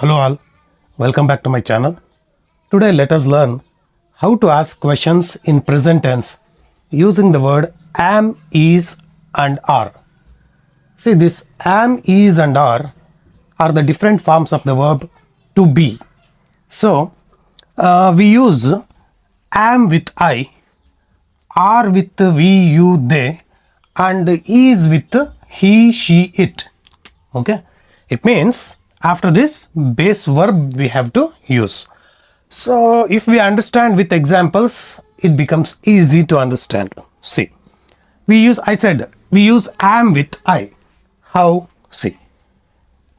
Hello all, welcome back to my channel. Today let us learn how to ask questions in present tense using the word am, is and are. See, this am, is and are the different forms of the verb to be. So we use am with I, are with we, you, they and is with he, she, it. Okay, it means after this base verb we have to use. So if we understand with examples, it becomes easy to understand. See, we use am with I. How? See,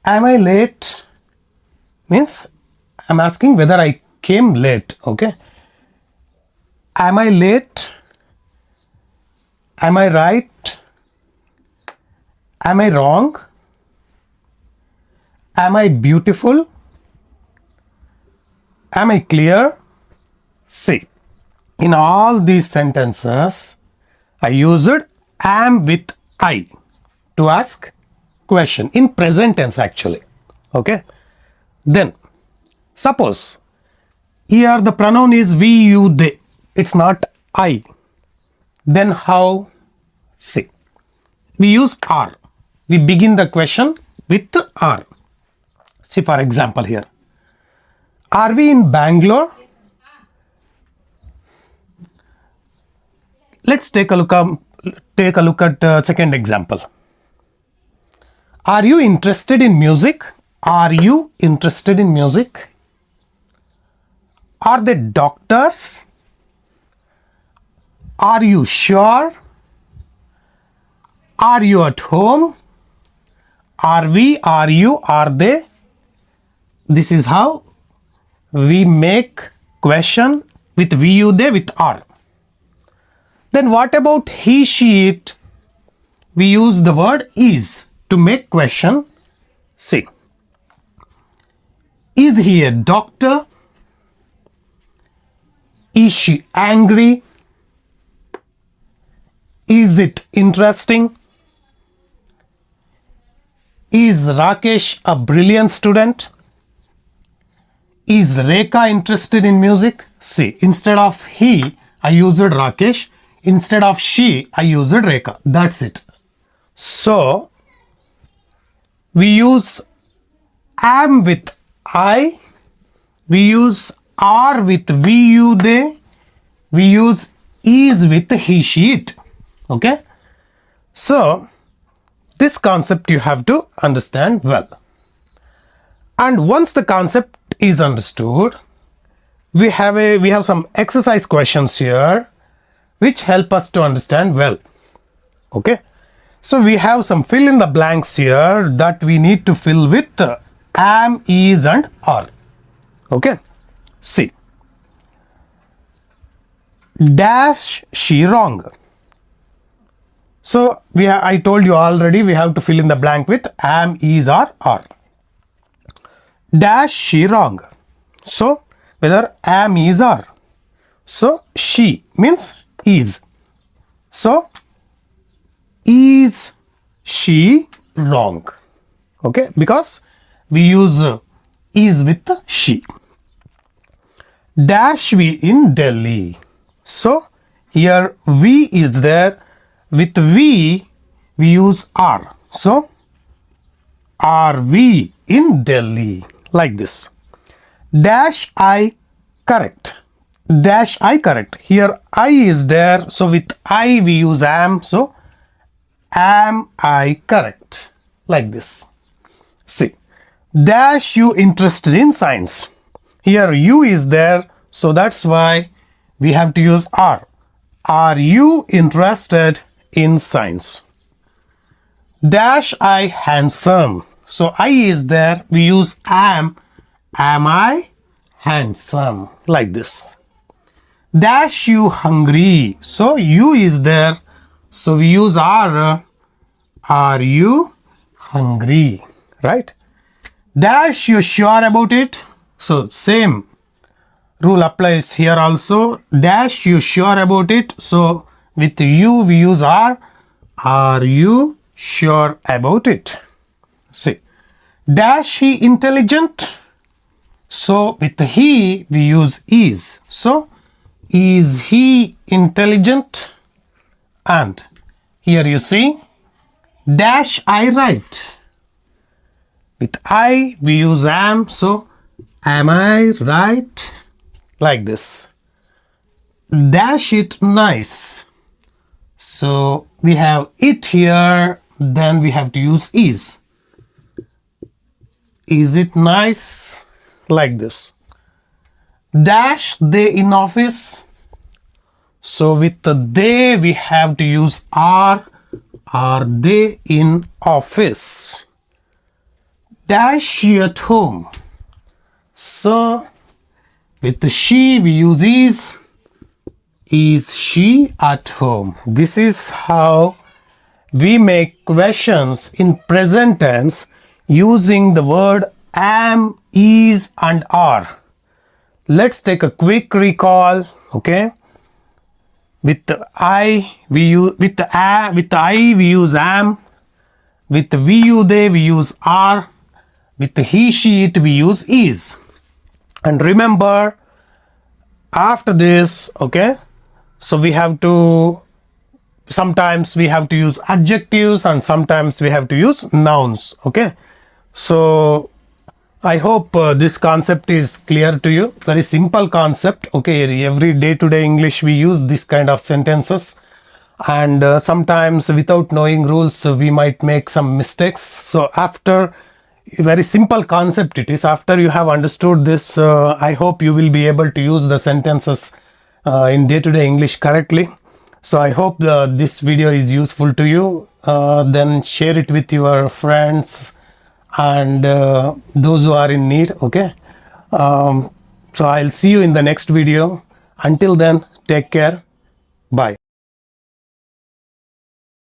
am I late means I'm asking whether I came late. Okay, am I late? Am I right? Am I wrong? Am I beautiful? Am I clear? See, in all these sentences, I used am with I to ask question in present tense actually. Okay. Then, suppose here the pronoun is we, you, they. It's not I. Then how? See, we use are. We begin the question with are. See, for example here, are we in Bangalore? Let's take a look at second example. Are you interested in music? Are you interested in music? Are they doctors? Are you sure? Are you at home? Are we? Are you? Are they? This is how we make question with we, you, they with are. Then what about he, she, it? We use the word is to make question. See, is he a doctor? Is she angry? Is it interesting? Is Rakesh a brilliant student? Is Rekha interested in music? See, instead of he, I used Rakesh. Instead of she, I used Rekha. That's it. So, we use am with I. We use are with we, you, they. We use is with he, she, it. Okay? So, this concept you have to understand well. And once the concept is understood, we have some exercise questions here which help us to understand well. Okay, so we have some fill in the blanks here that we need to fill with am, is and are. Okay, see, dash she wrong. So I told you already we have to fill in the blank with am, is or are. Dash she wrong. So whether am, is, are. So she means is. So is she wrong? Okay, because we use is with she. Dash we in Delhi. So here we is there. With we use are. So are we in Delhi? Like this. Dash I correct. Dash I correct. Here I is there. So with I we use am. So am I correct? Like this. See. Dash you interested in science. Here you is there. So that's why we have to use are. Are you interested in science? Dash I handsome. So I is there. We use am. Am I handsome? Like this. Dash you hungry. So you is there. So we use are. Are you hungry? Right? Dash you sure about it. So same rule applies here also. Dash you sure about it. So with you we use are. Are you sure about it? See, dash he intelligent? So with he we use is. So is he intelligent? And here you see dash I right. With I we use am. So am I right? Like this. Dash it nice. So we have it here, then we have to use is. Is it nice? Like this. Dash they in office. So with the they we have to use are. Are they in office? Dash she at home. So with the she we use is. Is she at home? This is how we make questions in present tense using the word am, is and are. Let's take a quick recall, okay? With the I we use with the I we use am, with the we you they we use are, with the he she it we use is. And remember after this, okay, so we have to sometimes we have to use adjectives and sometimes we have to use nouns, okay? So I hope this concept is clear to you. Very simple concept, okay? Every day-to-day English we use this kind of sentences, and sometimes without knowing rules we might make some mistakes. So after very simple concept it is, after you have understood this, I hope you will be able to use the sentences in day-to-day English correctly. So I hope this video is useful to you. Then share it with your friends and those who are in need, okay? So I'll see you in the next video. Until then, take care. Bye.